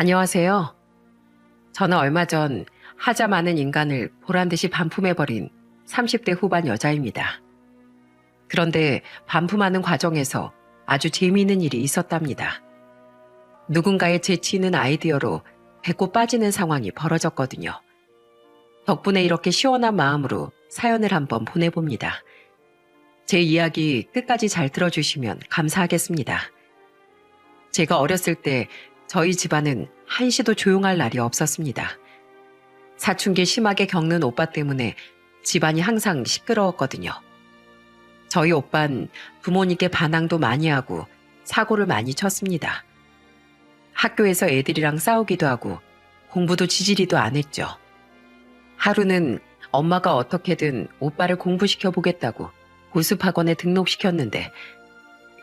안녕하세요. 저는 얼마 전 하자 많은 인간을 보란듯이 반품해버린 30대 후반 여자입니다. 그런데 반품하는 과정에서 아주 재미있는 일이 있었답니다. 누군가의 재치 있는 아이디어로 배꼽 빠지는 상황이 벌어졌거든요. 덕분에 이렇게 시원한 마음으로 사연을 한번 보내봅니다. 제 이야기 끝까지 잘 들어주시면 감사하겠습니다. 제가 어렸을 때 저희 집안은 한시도 조용할 날이 없었습니다. 사춘기 심하게 겪는 오빠 때문에 집안이 항상 시끄러웠거든요. 저희 오빤 부모님께 반항도 많이 하고 사고를 많이 쳤습니다. 학교에서 애들이랑 싸우기도 하고 공부도 지지리도 안 했죠. 하루는 엄마가 어떻게든 오빠를 공부시켜 보겠다고 고습학원에 등록시켰는데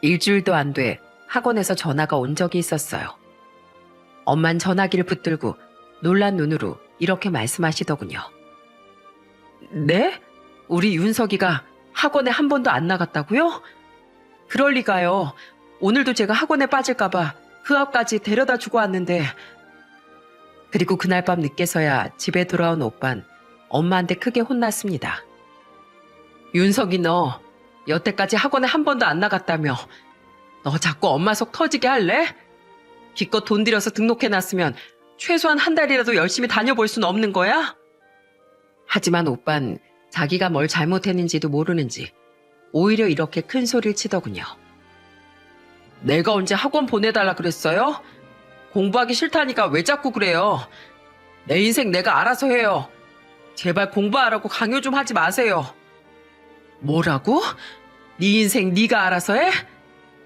일주일도 안 돼 학원에서 전화가 온 적이 있었어요. 엄만 전화기를 붙들고 놀란 눈으로 이렇게 말씀하시더군요. 네? 우리 윤석이가 학원에 한 번도 안 나갔다고요? 그럴 리가요. 오늘도 제가 학원에 빠질까봐 그 앞까지 데려다 주고 왔는데. 그리고 그날 밤 늦게서야 집에 돌아온 오빤 엄마한테 크게 혼났습니다. 윤석이 너 여태까지 학원에 한 번도 안 나갔다며. 너 자꾸 엄마 속 터지게 할래? 기껏 돈 들여서 등록해놨으면 최소한 한 달이라도 열심히 다녀볼 수는 없는 거야? 하지만 오빤 자기가 뭘 잘못했는지도 모르는지 오히려 이렇게 큰 소리를 치더군요. 내가 언제 학원 보내달라 그랬어요? 공부하기 싫다니까 왜 자꾸 그래요? 내 인생 내가 알아서 해요. 제발 공부하라고 강요 좀 하지 마세요. 뭐라고? 네 인생 네가 알아서 해?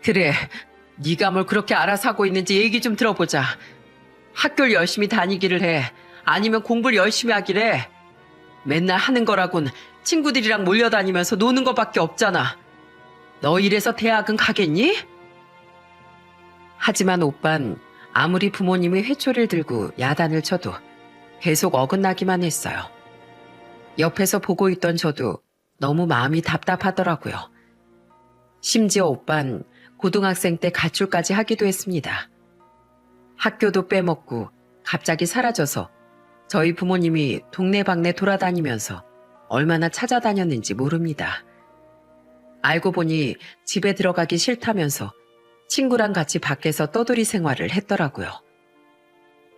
그래, 네가 뭘 그렇게 알아서 하고 있는지 얘기 좀 들어보자. 학교를 열심히 다니기를 해. 아니면 공부를 열심히 하기를 해. 맨날 하는 거라곤 친구들이랑 몰려다니면서 노는 것밖에 없잖아. 너 이래서 대학은 가겠니? 하지만 오빤 아무리 부모님의 회초리를 들고 야단을 쳐도 계속 어긋나기만 했어요. 옆에서 보고 있던 저도 너무 마음이 답답하더라고요. 심지어 오빤 고등학생 때 가출까지 하기도 했습니다. 학교도 빼먹고 갑자기 사라져서 저희 부모님이 동네방네 돌아다니면서 얼마나 찾아다녔는지 모릅니다. 알고 보니 집에 들어가기 싫다면서 친구랑 같이 밖에서 떠돌이 생활을 했더라고요.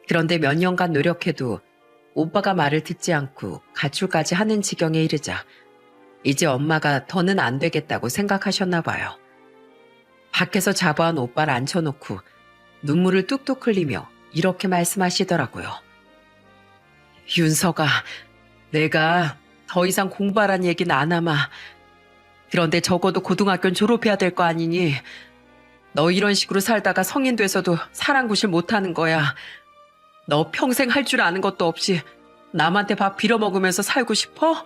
그런데 몇 년간 노력해도 오빠가 말을 듣지 않고 가출까지 하는 지경에 이르자 이제 엄마가 더는 안 되겠다고 생각하셨나 봐요. 밖에서 잡아온 오빠를 앉혀놓고 눈물을 뚝뚝 흘리며 이렇게 말씀하시더라고요. 윤서가, 내가 더 이상 공부하란 얘기는 안 하마. 그런데 적어도 고등학교는 졸업해야 될 거 아니니? 너 이런 식으로 살다가 성인 돼서도 사랑구실 못하는 거야. 너 평생 할 줄 아는 것도 없이 남한테 밥 빌어먹으면서 살고 싶어?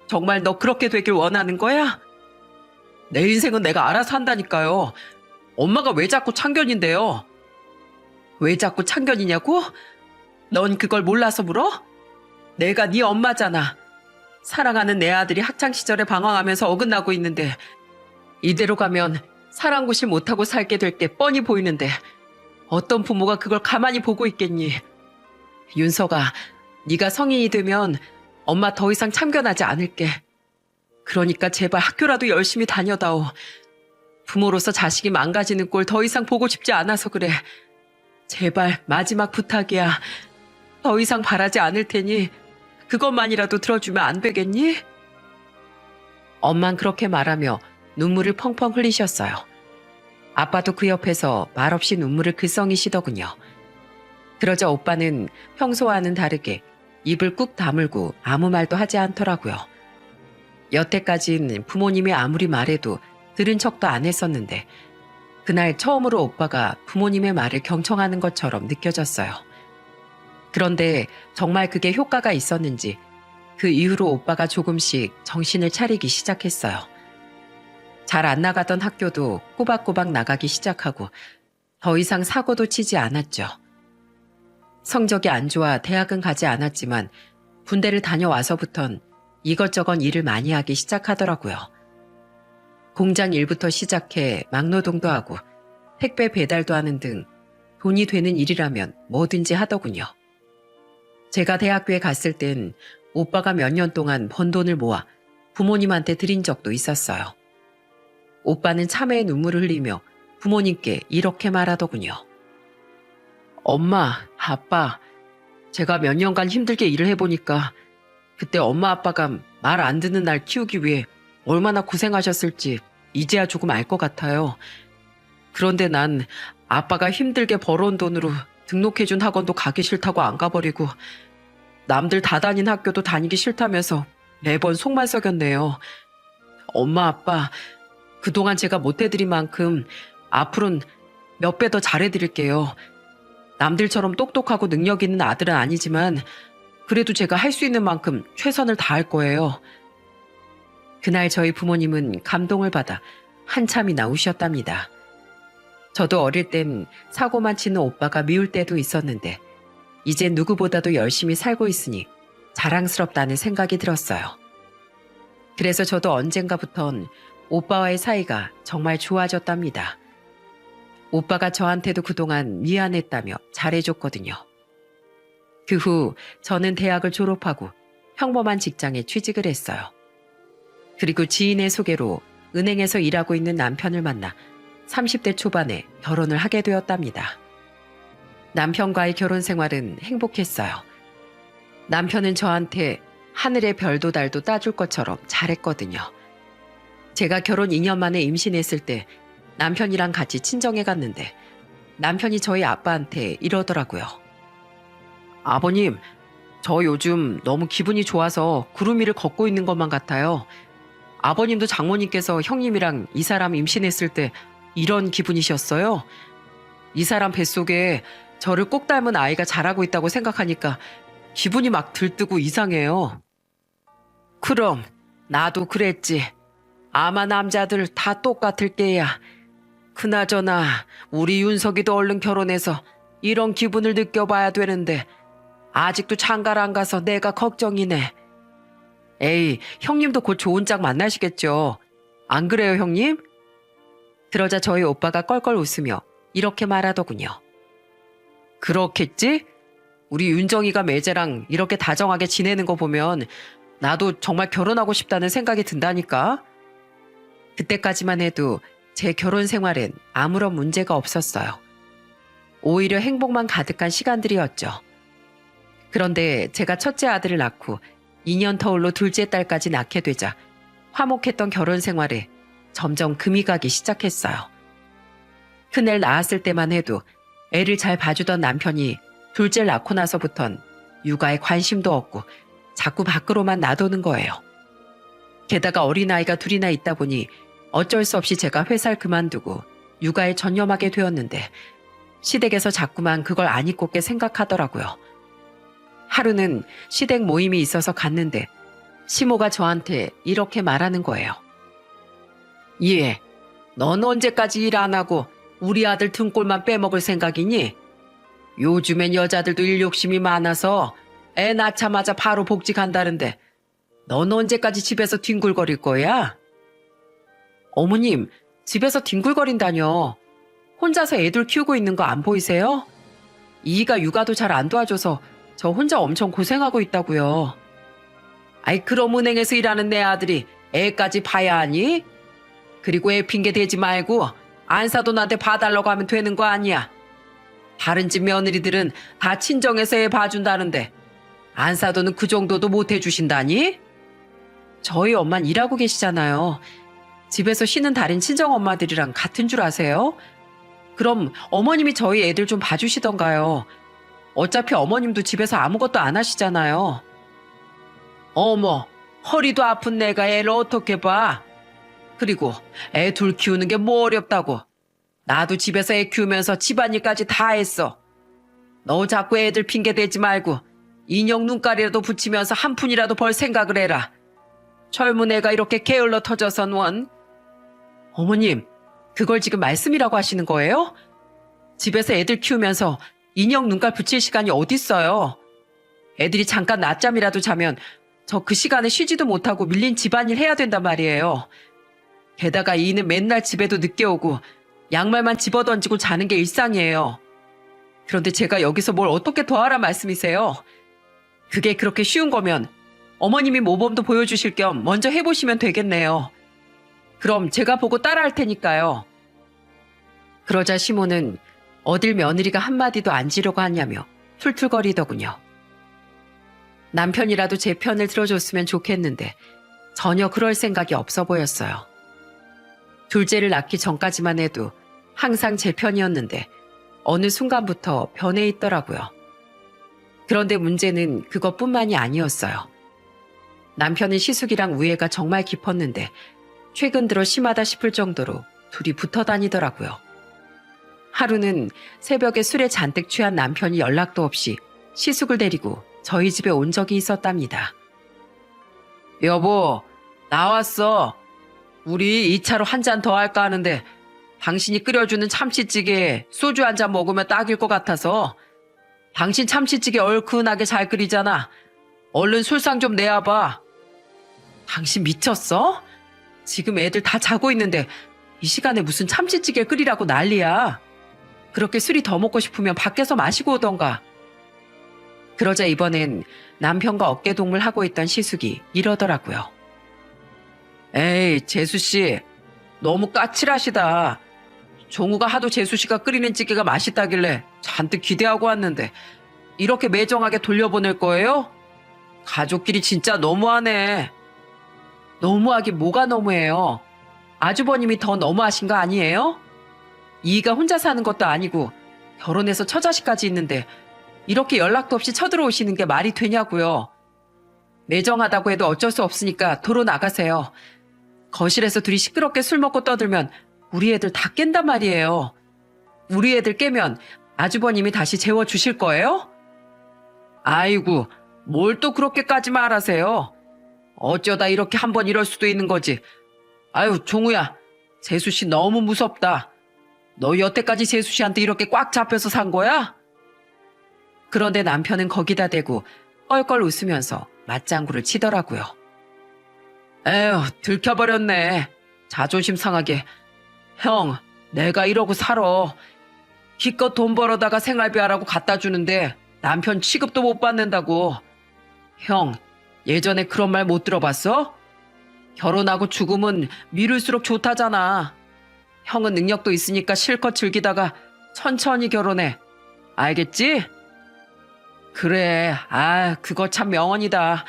정말 너 그렇게 되길 원하는 거야? 내 인생은 내가 알아서 한다니까요. 엄마가 왜 자꾸 참견인데요? 왜 자꾸 참견이냐고? 넌 그걸 몰라서 물어? 내가 네 엄마잖아. 사랑하는 내 아들이 학창시절에 방황하면서 어긋나고 있는데 이대로 가면 사랑구실 못하고 살게 될 게 뻔히 보이는데 어떤 부모가 그걸 가만히 보고 있겠니? 윤서가, 네가 성인이 되면 엄마 더 이상 참견하지 않을게. 그러니까 제발 학교라도 열심히 다녀다오. 부모로서 자식이 망가지는 꼴 더 이상 보고 싶지 않아서 그래. 제발 마지막 부탁이야. 더 이상 바라지 않을 테니 그것만이라도 들어주면 안 되겠니? 엄만 그렇게 말하며 눈물을 펑펑 흘리셨어요. 아빠도 그 옆에서 말없이 눈물을 글썽이시더군요. 그러자 오빠는 평소와는 다르게 입을 꾹 다물고 아무 말도 하지 않더라고요. 여태까진 부모님이 아무리 말해도 들은 척도 안 했었는데 그날 처음으로 오빠가 부모님의 말을 경청하는 것처럼 느껴졌어요. 그런데 정말 그게 효과가 있었는지 그 이후로 오빠가 조금씩 정신을 차리기 시작했어요. 잘 안 나가던 학교도 꼬박꼬박 나가기 시작하고 더 이상 사고도 치지 않았죠. 성적이 안 좋아 대학은 가지 않았지만 군대를 다녀와서부턴 이것저것 일을 많이 하기 시작하더라고요. 공장 일부터 시작해 막노동도 하고 택배 배달도 하는 등 돈이 되는 일이라면 뭐든지 하더군요. 제가 대학교에 갔을 땐 오빠가 몇 년 동안 번 돈을 모아 부모님한테 드린 적도 있었어요. 오빠는 참회의 눈물을 흘리며 부모님께 이렇게 말하더군요. 엄마, 아빠, 제가 몇 년간 힘들게 일을 해보니까 그때 엄마 아빠가 말 안 듣는 날 키우기 위해 얼마나 고생하셨을지 이제야 조금 알 것 같아요. 그런데 난 아빠가 힘들게 벌어온 돈으로 등록해준 학원도 가기 싫다고 안 가버리고 남들 다 다닌 학교도 다니기 싫다면서 매번 속만 썩였네요. 엄마 아빠, 그동안 제가 못해드린 만큼 앞으로는 몇 배 더 잘해드릴게요. 남들처럼 똑똑하고 능력 있는 아들은 아니지만 그래도 제가 할 수 있는 만큼 최선을 다할 거예요. 그날 저희 부모님은 감동을 받아 한참이나 우셨답니다. 저도 어릴 땐 사고만 치는 오빠가 미울 때도 있었는데 이제 누구보다도 열심히 살고 있으니 자랑스럽다는 생각이 들었어요. 그래서 저도 언젠가부턴 오빠와의 사이가 정말 좋아졌답니다. 오빠가 저한테도 그동안 미안했다며 잘해줬거든요. 그 후 저는 대학을 졸업하고 평범한 직장에 취직을 했어요. 그리고 지인의 소개로 은행에서 일하고 있는 남편을 만나 30대 초반에 결혼을 하게 되었답니다. 남편과의 결혼 생활은 행복했어요. 남편은 저한테 하늘의 별도 달도 따줄 것처럼 잘했거든요. 제가 결혼 2년 만에 임신했을 때 남편이랑 같이 친정에 갔는데 남편이 저희 아빠한테 이러더라고요. 아버님, 저 요즘 너무 기분이 좋아서 구름 위를 걷고 있는 것만 같아요. 아버님도 장모님께서 형님이랑 이 사람 임신했을 때 이런 기분이셨어요? 이 사람 뱃속에 저를 꼭 닮은 아이가 자라고 있다고 생각하니까 기분이 막 들뜨고 이상해요. 그럼 나도 그랬지. 아마 남자들 다 똑같을 게야. 그나저나 우리 윤석이도 얼른 결혼해서 이런 기분을 느껴봐야 되는데 아직도 장가를 안 가서 내가 걱정이네. 에이, 형님도 곧 좋은 짝 만나시겠죠. 안 그래요, 형님? 그러자 저희 오빠가 껄껄 웃으며 이렇게 말하더군요. 그렇겠지? 우리 윤정이가 매제랑 이렇게 다정하게 지내는 거 보면 나도 정말 결혼하고 싶다는 생각이 든다니까. 그때까지만 해도 제 결혼 생활엔 아무런 문제가 없었어요. 오히려 행복만 가득한 시간들이었죠. 그런데 제가 첫째 아들을 낳고 2년 터울로 둘째 딸까지 낳게 되자 화목했던 결혼 생활에 점점 금이 가기 시작했어요. 큰애를 낳았을 때만 해도 애를 잘 봐주던 남편이 둘째를 낳고 나서부턴 육아에 관심도 없고 자꾸 밖으로만 나도는 거예요. 게다가 어린아이가 둘이나 있다 보니 어쩔 수 없이 제가 회사를 그만두고 육아에 전념하게 되었는데 시댁에서 자꾸만 그걸 안 잊고게 생각하더라고요. 하루는 시댁 모임이 있어서 갔는데 시모가 저한테 이렇게 말하는 거예요. 예, 넌 언제까지 일 안 하고 우리 아들 등골만 빼먹을 생각이니? 요즘엔 여자들도 일 욕심이 많아서 애 낳자마자 바로 복직한다는데 넌 언제까지 집에서 뒹굴거릴 거야? 어머님, 집에서 뒹굴거린다뇨. 혼자서 애들 키우고 있는 거 안 보이세요? 이가 육아도 잘 안 도와줘서 저 혼자 엄청 고생하고 있다고요. 아이, 그럼 은행에서 일하는 내 아들이 애까지 봐야 하니? 그리고 애 핑계 대지 말고 안 사도 나한테 봐달라고 하면 되는 거 아니야. 다른 집 며느리들은 다 친정에서 애 봐준다는데 안 사도는 그 정도도 못 해주신다니? 저희 엄만 일하고 계시잖아요. 집에서 쉬는 다른 친정엄마들이랑 같은 줄 아세요? 그럼 어머님이 저희 애들 좀 봐주시던가요. 어차피 어머님도 집에서 아무것도 안 하시잖아요. 어머, 허리도 아픈 내가 애를 어떻게 봐? 그리고 애 둘 키우는 게 뭐 어렵다고. 나도 집에서 애 키우면서 집안일까지 다 했어. 너 자꾸 애들 핑계 대지 말고 인형 눈깔이라도 붙이면서 한 푼이라도 벌 생각을 해라. 젊은 애가 이렇게 게을러 터져선 원. 어머님, 그걸 지금 말씀이라고 하시는 거예요? 집에서 애들 키우면서 인형 눈깔 붙일 시간이 어딨어요. 애들이 잠깐 낮잠이라도 자면 저 그 시간에 쉬지도 못하고 밀린 집안일 해야 된단 말이에요. 게다가 이는 맨날 집에도 늦게 오고 양말만 집어던지고 자는 게 일상이에요. 그런데 제가 여기서 뭘 어떻게 더 하란 말씀이세요? 그게 그렇게 쉬운 거면 어머님이 모범도 보여주실 겸 먼저 해보시면 되겠네요. 그럼 제가 보고 따라할 테니까요. 그러자 시모는 어딜 며느리가 한마디도 안 지려고 하냐며 툴툴거리더군요. 남편이라도 제 편을 들어줬으면 좋겠는데 전혀 그럴 생각이 없어 보였어요. 둘째를 낳기 전까지만 해도 항상 제 편이었는데 어느 순간부터 변해 있더라고요. 그런데 문제는 그것뿐만이 아니었어요. 남편은 시숙이랑 우애가 정말 깊었는데 최근 들어 심하다 싶을 정도로 둘이 붙어 다니더라고요. 하루는 새벽에 술에 잔뜩 취한 남편이 연락도 없이 시숙을 데리고 저희 집에 온 적이 있었답니다. 여보, 나왔어. 우리 2차로 한 잔 더 할까 하는데 당신이 끓여주는 참치찌개에 소주 한 잔 먹으면 딱일 것 같아서. 당신 참치찌개 얼큰하게 잘 끓이잖아. 얼른 술상 좀 내와봐. 당신 미쳤어? 지금 애들 다 자고 있는데 이 시간에 무슨 참치찌개 끓이라고 난리야. 그렇게 술이 더 먹고 싶으면 밖에서 마시고 오던가. 그러자 이번엔 남편과 어깨동무를 하고 있던 시숙이 이러더라고요. 에이, 재수씨. 너무 까칠하시다. 종우가 하도 재수씨가 끓이는 찌개가 맛있다길래 잔뜩 기대하고 왔는데 이렇게 매정하게 돌려보낼 거예요? 가족끼리 진짜 너무하네. 너무하긴 뭐가 너무해요. 아주버님이 더 너무하신 거 아니에요? 이가 혼자 사는 것도 아니고 결혼해서 처자식까지 있는데 이렇게 연락도 없이 쳐들어오시는 게 말이 되냐고요. 매정하다고 해도 어쩔 수 없으니까 도로 나가세요. 거실에서 둘이 시끄럽게 술 먹고 떠들면 우리 애들 다 깬단 말이에요. 우리 애들 깨면 아주버님이 다시 재워주실 거예요? 아이고, 뭘 또 그렇게까지 말하세요. 어쩌다 이렇게 한번 이럴 수도 있는 거지. 아유, 종우야, 재수씨 너무 무섭다. 너 여태까지 재수씨한테 이렇게 꽉 잡혀서 산 거야? 그런데 남편은 거기다 대고 껄껄 웃으면서 맞장구를 치더라고요. 에휴, 들켜버렸네. 자존심 상하게. 형, 내가 이러고 살아. 기껏 돈 벌어다가 생활비 하라고 갖다 주는데 남편 취급도 못 받는다고. 형, 예전에 그런 말 못 들어봤어? 결혼하고 죽으면 미룰수록 좋다잖아. 형은 능력도 있으니까 실컷 즐기다가 천천히 결혼해. 알겠지? 그래, 그거 참 명언이다.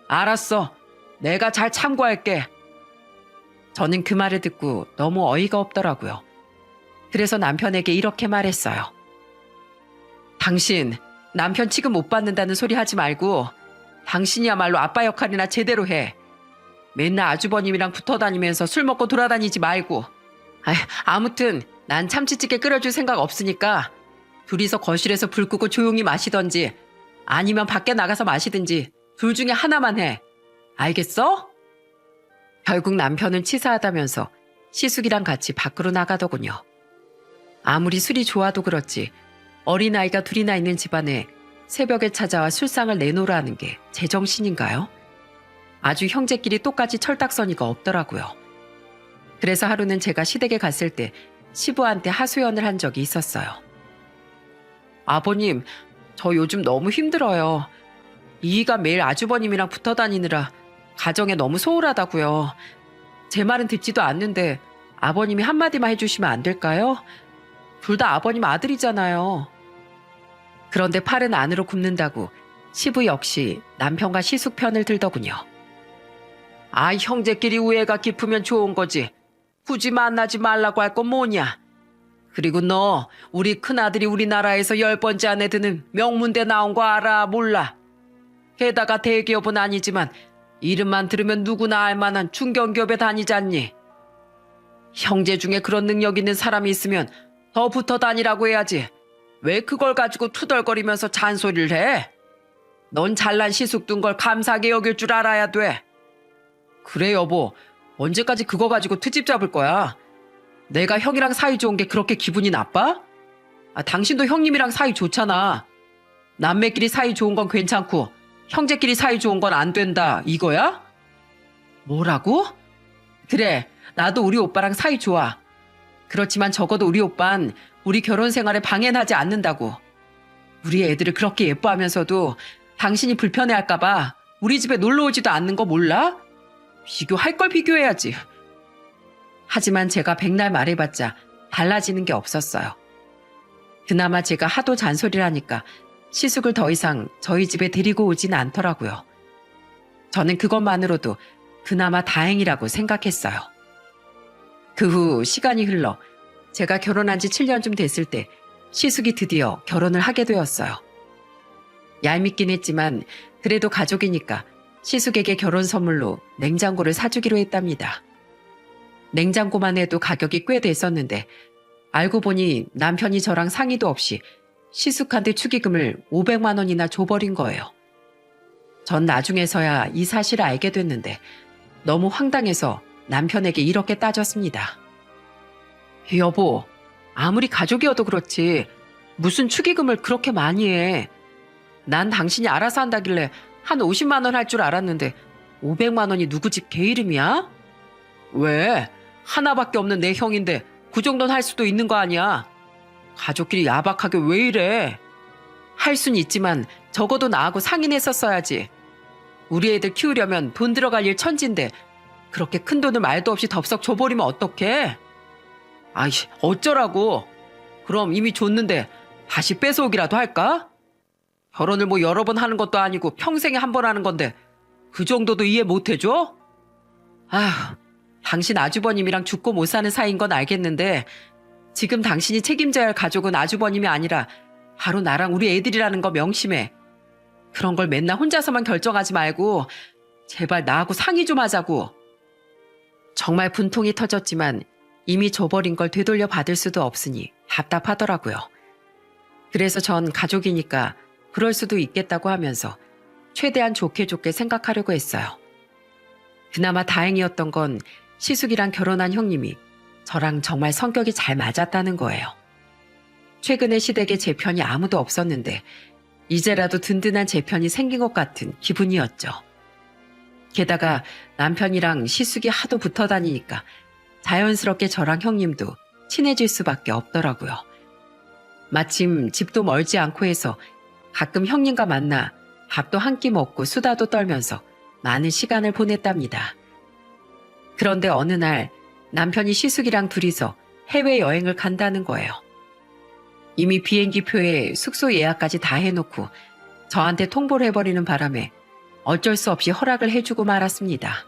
알았어. 내가 잘 참고할게. 저는 그 말을 듣고 너무 어이가 없더라고요. 그래서 남편에게 이렇게 말했어요. 당신, 남편 취급 못 받는다는 소리 하지 말고 당신이야말로 아빠 역할이나 제대로 해. 맨날 아주버님이랑 붙어 다니면서 술 먹고 돌아다니지 말고. 아무튼 난 참치찌개 끓여줄 생각 없으니까 둘이서 거실에서 불 끄고 조용히 마시던지 아니면 밖에 나가서 마시든지 둘 중에 하나만 해. 알겠어? 결국 남편은 치사하다면서 시숙이랑 같이 밖으로 나가더군요. 아무리 술이 좋아도 그렇지 어린아이가 둘이나 있는 집안에 새벽에 찾아와 술상을 내놓으라는 게 제정신인가요? 아주 형제끼리 똑같이 철딱서니가 없더라고요. 그래서 하루는 제가 시댁에 갔을 때 시부한테 하소연을 한 적이 있었어요. 아버님, 저 요즘 너무 힘들어요. 이이가 매일 아주버님이랑 붙어 다니느라 가정에 너무 소홀하다고요. 제 말은 듣지도 않는데 아버님이 한마디만 해주시면 안 될까요? 둘 다 아버님 아들이잖아요. 그런데 팔은 안으로 굽는다고 시부 역시 남편과 시숙 편을 들더군요. 형제끼리 우애가 깊으면 좋은 거지. 굳이 만나지 말라고 할 건 뭐냐. 그리고 너 우리 큰아들이 우리나라에서 10번째 안에 드는 명문대 나온 거 알아 몰라. 게다가 대기업은 아니지만 이름만 들으면 누구나 알만한 중견기업에 다니잖니. 형제 중에 그런 능력 있는 사람이 있으면 더 붙어 다니라고 해야지. 왜 그걸 가지고 투덜거리면서 잔소리를 해? 넌 잘난 시숙 둔 걸 감사하게 여길 줄 알아야 돼. 그래 여보, 언제까지 그거 가지고 트집 잡을 거야? 내가 형이랑 사이 좋은 게 그렇게 기분이 나빠? 당신도 형님이랑 사이 좋잖아. 남매끼리 사이 좋은 건 괜찮고 형제끼리 사이 좋은 건 안 된다 이거야? 뭐라고? 그래, 나도 우리 오빠랑 사이 좋아. 그렇지만 적어도 우리 오빤 우리 결혼 생활에 방해하지 않는다고. 우리 애들을 그렇게 예뻐하면서도 당신이 불편해할까봐 우리 집에 놀러 오지도 않는 거 몰라? 비교할 걸 비교해야지. 하지만 제가 백날 말해봤자 달라지는 게 없었어요. 그나마 제가 하도 잔소리를 하니까 시숙을 더 이상 저희 집에 데리고 오진 않더라고요. 저는 그것만으로도 그나마 다행이라고 생각했어요. 그 후 시간이 흘러 제가 결혼한 지 7년쯤 됐을 때 시숙이 드디어 결혼을 하게 되었어요. 얄밉긴 했지만 그래도 가족이니까 시숙에게 결혼 선물로 냉장고를 사주기로 했답니다. 냉장고만 해도 가격이 꽤 됐었는데 알고 보니 남편이 저랑 상의도 없이 시숙한테 축의금을 500만 원이나 줘버린 거예요. 전 나중에서야 이 사실을 알게 됐는데 너무 황당해서 남편에게 이렇게 따졌습니다. 여보, 아무리 가족이어도 그렇지 무슨 축의금을 그렇게 많이 해. 난 당신이 알아서 한다길래 한 50만 원 할 줄 알았는데 500만 원이 누구 집 개 이름이야? 왜? 하나밖에 없는 내 형인데 그 정도는 할 수도 있는 거 아니야. 가족끼리 야박하게 왜 이래? 할 순 있지만 적어도 나하고 상의했었어야지. 우리 애들 키우려면 돈 들어갈 일 천진데 그렇게 큰 돈을 말도 없이 덥석 줘버리면 어떡해? 아이, 어쩌라고. 그럼 이미 줬는데 다시 뺏어오기라도 할까? 결혼을 뭐 여러 번 하는 것도 아니고 평생에 한 번 하는 건데 그 정도도 이해 못 해줘? 아휴, 당신 아주버님이랑 죽고 못 사는 사이인 건 알겠는데 지금 당신이 책임져야 할 가족은 아주버님이 아니라 바로 나랑 우리 애들이라는 거 명심해. 그런 걸 맨날 혼자서만 결정하지 말고 제발 나하고 상의 좀 하자고. 정말 분통이 터졌지만 이미 줘버린 걸 되돌려 받을 수도 없으니 답답하더라고요. 그래서 전 가족이니까 그럴 수도 있겠다고 하면서 최대한 좋게 생각하려고 했어요. 그나마 다행이었던 건 시숙이랑 결혼한 형님이 저랑 정말 성격이 잘 맞았다는 거예요. 최근에 시댁에 제 편이 아무도 없었는데 이제라도 든든한 제 편이 생긴 것 같은 기분이었죠. 게다가 남편이랑 시숙이 하도 붙어 다니니까 자연스럽게 저랑 형님도 친해질 수밖에 없더라고요. 마침 집도 멀지 않고 해서 가끔 형님과 만나 밥도 한 끼 먹고 수다도 떨면서 많은 시간을 보냈답니다. 그런데 어느 날 남편이 시숙이랑 둘이서 해외여행을 간다는 거예요. 이미 비행기표에 숙소 예약까지 다 해놓고 저한테 통보를 해버리는 바람에 어쩔 수 없이 허락을 해주고 말았습니다.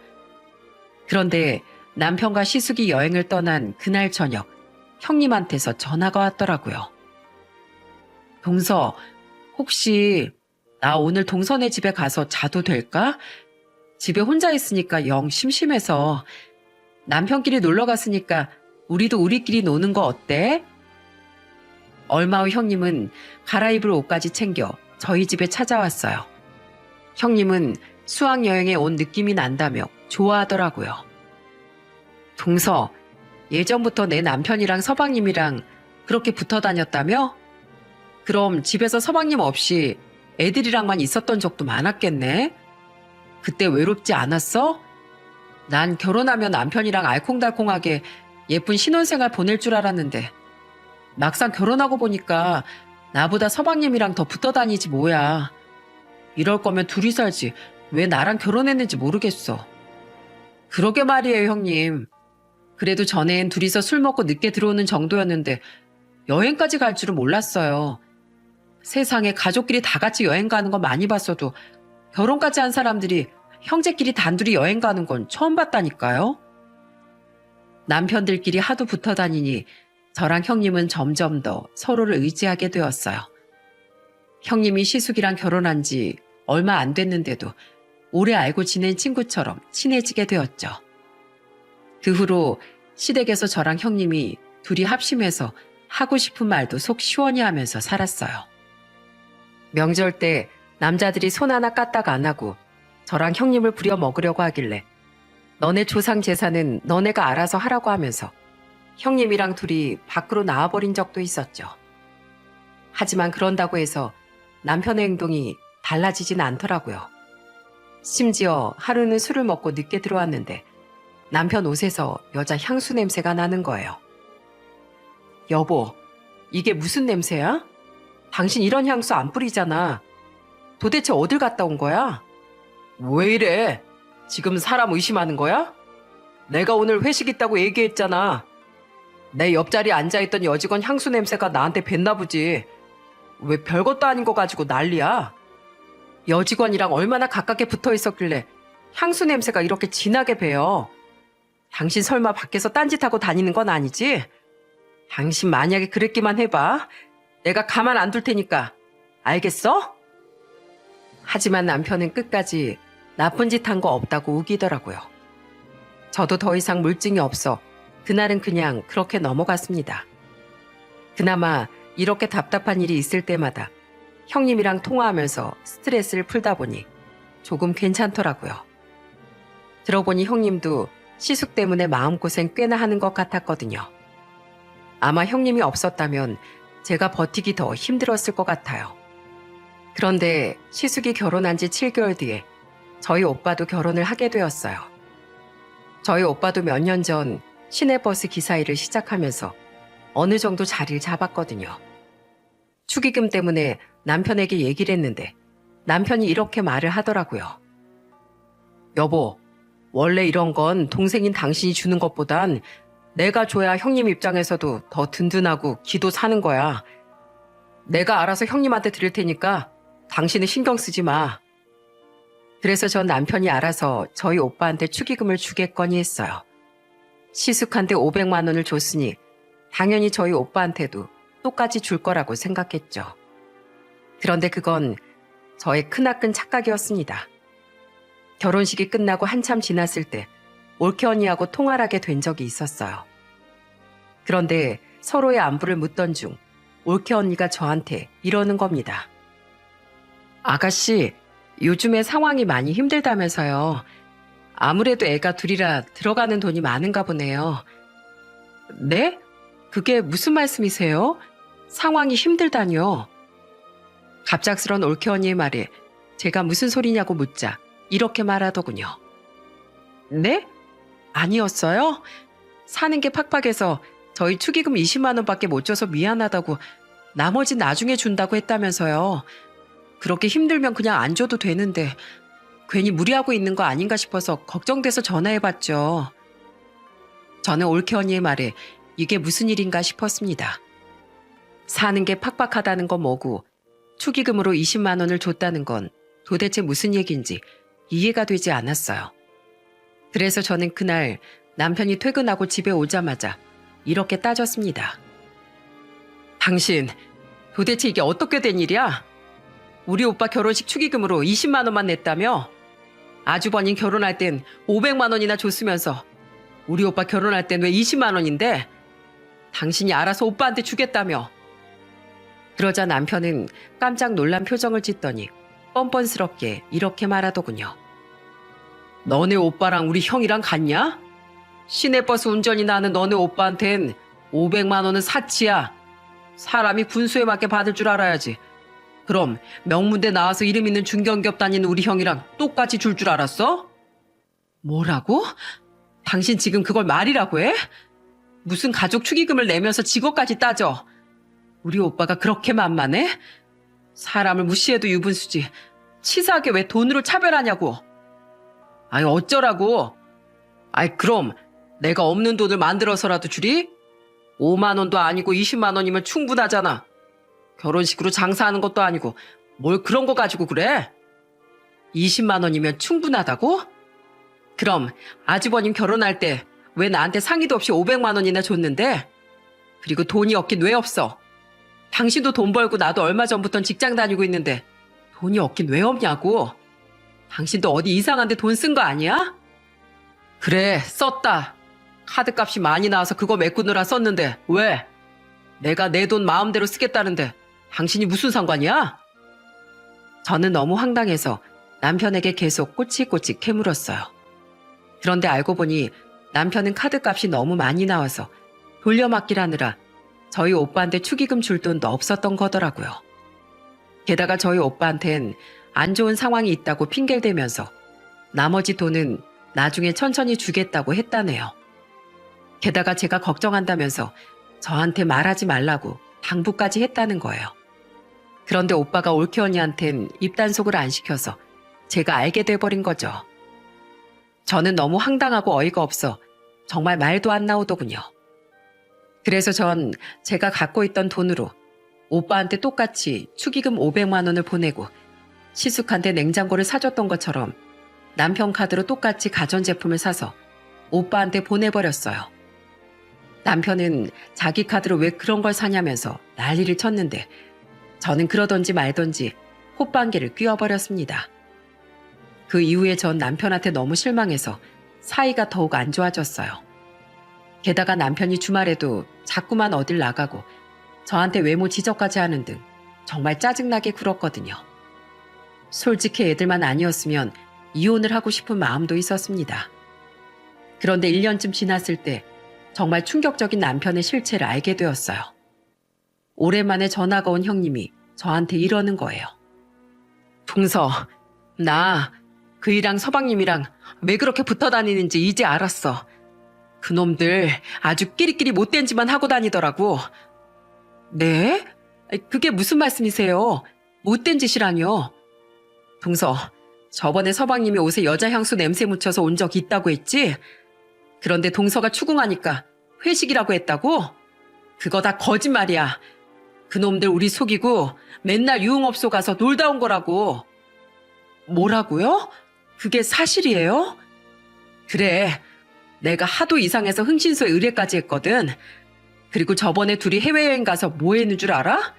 그런데 남편과 시숙이 여행을 떠난 그날 저녁 형님한테서 전화가 왔더라고요. 동서, 혹시 나 오늘 동서네 집에 가서 자도 될까? 집에 혼자 있으니까 영 심심해서. 남편끼리 놀러 갔으니까 우리도 우리끼리 노는 거 어때? 얼마 후 형님은 갈아입을 옷까지 챙겨 저희 집에 찾아왔어요. 형님은 수학여행에 온 느낌이 난다며 좋아하더라고요. 동서, 예전부터 내 남편이랑 서방님이랑 그렇게 붙어 다녔다며? 그럼 집에서 서방님 없이 애들이랑만 있었던 적도 많았겠네? 그때 외롭지 않았어? 난 결혼하면 남편이랑 알콩달콩하게 예쁜 신혼생활 보낼 줄 알았는데 막상 결혼하고 보니까 나보다 서방님이랑 더 붙어 다니지 뭐야. 이럴 거면 둘이 살지 왜 나랑 결혼했는지 모르겠어. 그러게 말이에요, 형님. 그래도 전엔 둘이서 술 먹고 늦게 들어오는 정도였는데 여행까지 갈 줄은 몰랐어요. 세상에 가족끼리 다 같이 여행 가는 건 많이 봤어도 결혼까지 한 사람들이 형제끼리 단둘이 여행 가는 건 처음 봤다니까요. 남편들끼리 하도 붙어 다니니 저랑 형님은 점점 더 서로를 의지하게 되었어요. 형님이 시숙이랑 결혼한 지 얼마 안 됐는데도 오래 알고 지낸 친구처럼 친해지게 되었죠. 그 후로 시댁에서 저랑 형님이 둘이 합심해서 하고 싶은 말도 속 시원히 하면서 살았어요. 명절 때 남자들이 손 하나 까딱 안 하고 저랑 형님을 부려 먹으려고 하길래 너네 조상 재산은 너네가 알아서 하라고 하면서 형님이랑 둘이 밖으로 나와버린 적도 있었죠. 하지만 그런다고 해서 남편의 행동이 달라지진 않더라고요. 심지어 하루는 술을 먹고 늦게 들어왔는데 남편 옷에서 여자 향수 냄새가 나는 거예요. 여보, 이게 무슨 냄새야? 당신 이런 향수 안 뿌리잖아. 도대체 어딜 갔다 온 거야? 왜 이래? 지금 사람 의심하는 거야? 내가 오늘 회식 있다고 얘기했잖아. 내 옆자리에 앉아있던 여직원 향수 냄새가 나한테 뱄나 보지. 왜 별것도 아닌 거 가지고 난리야? 여직원이랑 얼마나 가깝게 붙어 있었길래 향수 냄새가 이렇게 진하게 배요. 당신 설마 밖에서 딴짓하고 다니는 건 아니지? 당신 만약에 그랬기만 해봐. 내가 가만 안 둘 테니까. 알겠어? 하지만 남편은 끝까지 나쁜 짓 한 거 없다고 우기더라고요. 저도 더 이상 물증이 없어 그날은 그냥 그렇게 넘어갔습니다. 그나마 이렇게 답답한 일이 있을 때마다 형님이랑 통화하면서 스트레스를 풀다 보니 조금 괜찮더라고요. 들어보니 형님도 시숙 때문에 마음고생 꽤나 하는 것 같았거든요. 아마 형님이 없었다면 제가 버티기 더 힘들었을 것 같아요. 그런데 시숙이 결혼한 지 7개월 뒤에 저희 오빠도 결혼을 하게 되었어요. 저희 오빠도 몇 년 전 시내버스 기사 일을 시작하면서 어느 정도 자리를 잡았거든요. 축의금 때문에 남편에게 얘기를 했는데 남편이 이렇게 말을 하더라고요. 여보, 원래 이런 건 동생인 당신이 주는 것보단 내가 줘야 형님 입장에서도 더 든든하고 기도 사는 거야. 내가 알아서 형님한테 드릴 테니까 당신은 신경 쓰지 마. 그래서 전 남편이 알아서 저희 오빠한테 축의금을 주겠거니 했어요. 시숙한테 500만 원을 줬으니 당연히 저희 오빠한테도 똑같이 줄 거라고 생각했죠. 그런데 그건 저의 크나큰 착각이었습니다. 결혼식이 끝나고 한참 지났을 때 올케 언니하고 통화를 하게 된 적이 있었어요. 그런데 서로의 안부를 묻던 중 올케 언니가 저한테 이러는 겁니다. 아가씨, 요즘에 상황이 많이 힘들다면서요. 아무래도 애가 둘이라 들어가는 돈이 많은가 보네요. 네? 그게 무슨 말씀이세요? 상황이 힘들다뇨. 갑작스런 올케 언니의 말에 제가 무슨 소리냐고 묻자 이렇게 말하더군요. 네? 아니었어요? 사는 게 팍팍해서 저희 축의금 20만 원밖에 못 줘서 미안하다고 나머지 나중에 준다고 했다면서요. 그렇게 힘들면 그냥 안 줘도 되는데 괜히 무리하고 있는 거 아닌가 싶어서 걱정돼서 전화해봤죠. 저는 올케 언니의 말에 이게 무슨 일인가 싶었습니다. 사는 게 팍팍하다는 건 뭐고 축의금으로 20만 원을 줬다는 건 도대체 무슨 얘기인지 이해가 되지 않았어요. 그래서 저는 그날 남편이 퇴근하고 집에 오자마자 이렇게 따졌습니다. 당신, 도대체 이게 어떻게 된 일이야? 우리 오빠 결혼식 축의금으로 20만 원만 냈다며? 아주버님 결혼할 땐 500만 원이나 줬으면서 우리 오빠 결혼할 땐 왜 20만 원인데? 당신이 알아서 오빠한테 주겠다며? 그러자 남편은 깜짝 놀란 표정을 짓더니 뻔뻔스럽게 이렇게 말하더군요. 너네 오빠랑 우리 형이랑 같냐? 시내버스 운전이나 하는 너네 오빠한텐 500만 원은 사치야. 사람이 분수에 맞게 받을 줄 알아야지. 그럼 명문대 나와서 이름 있는 중견기업 다니는 우리 형이랑 똑같이 줄 줄 알았어? 뭐라고? 당신 지금 그걸 말이라고 해? 무슨 가족 축의금을 내면서 직업까지 따져. 우리 오빠가 그렇게 만만해? 사람을 무시해도 유분수지. 치사하게 왜 돈으로 차별하냐고. 아니 어쩌라고. 아이 그럼 내가 없는 돈을 만들어서라도 주리? 5만 원도 아니고 20만 원이면 충분하잖아. 결혼식으로 장사하는 것도 아니고 뭘 그런 거 가지고 그래? 20만 원이면 충분하다고? 그럼 아주버님 결혼할 때 왜 나한테 상의도 없이 500만 원이나 줬는데? 그리고 돈이 없긴 왜 없어? 당신도 돈 벌고 나도 얼마 전부터 직장 다니고 있는데 돈이 없긴 왜 없냐고? 당신도 어디 이상한 데 돈 쓴 거 아니야? 그래, 썼다. 카드값이 많이 나와서 그거 메꾸느라 썼는데 왜? 내가 내 돈 마음대로 쓰겠다는데 당신이 무슨 상관이야? 저는 너무 황당해서 남편에게 계속 꼬치꼬치 캐물었어요. 그런데 알고 보니 남편은 카드값이 너무 많이 나와서 돌려막기라느라 저희 오빠한테 축의금 줄 돈도 없었던 거더라고요. 게다가 저희 오빠한텐 안 좋은 상황이 있다고 핑계를 대면서 나머지 돈은 나중에 천천히 주겠다고 했다네요. 게다가 제가 걱정한다면서 저한테 말하지 말라고 당부까지 했다는 거예요. 그런데 오빠가 올케 언니한텐 입단속을 안 시켜서 제가 알게 돼버린 거죠. 저는 너무 황당하고 어이가 없어 정말 말도 안 나오더군요. 그래서 전 제가 갖고 있던 돈으로 오빠한테 똑같이 축의금 500만 원을 보내고 시숙한테 냉장고를 사줬던 것처럼 남편 카드로 똑같이 가전제품을 사서 오빠한테 보내버렸어요. 남편은 자기 카드로 왜 그런 걸 사냐면서 난리를 쳤는데 저는 그러던지 말던지 호빵개를 끼워버렸습니다. 그 이후에 전 남편한테 너무 실망해서 사이가 더욱 안 좋아졌어요. 게다가 남편이 주말에도 자꾸만 어딜 나가고 저한테 외모 지적까지 하는 등 정말 짜증나게 굴었거든요. 솔직히 애들만 아니었으면 이혼을 하고 싶은 마음도 있었습니다. 그런데 1년쯤 지났을 때 정말 충격적인 남편의 실체를 알게 되었어요. 오랜만에 전화가 온 형님이 저한테 이러는 거예요. 동서, 나 그이랑 서방님이랑 왜 그렇게 붙어 다니는지 이제 알았어. 그놈들 아주 끼리끼리 못된 짓만 하고 다니더라고. 네? 그게 무슨 말씀이세요? 못된 짓이라뇨? 동서, 저번에 서방님이 옷에 여자 향수 냄새 묻혀서 온 적 있다고 했지? 그런데 동서가 추궁하니까 회식이라고 했다고? 그거 다 거짓말이야. 그놈들 우리 속이고 맨날 유흥업소 가서 놀다 온 거라고. 뭐라고요? 그게 사실이에요? 그래. 내가 하도 이상해서 흥신소에 의뢰까지 했거든. 그리고 저번에 둘이 해외여행 가서 뭐 했는 줄 알아?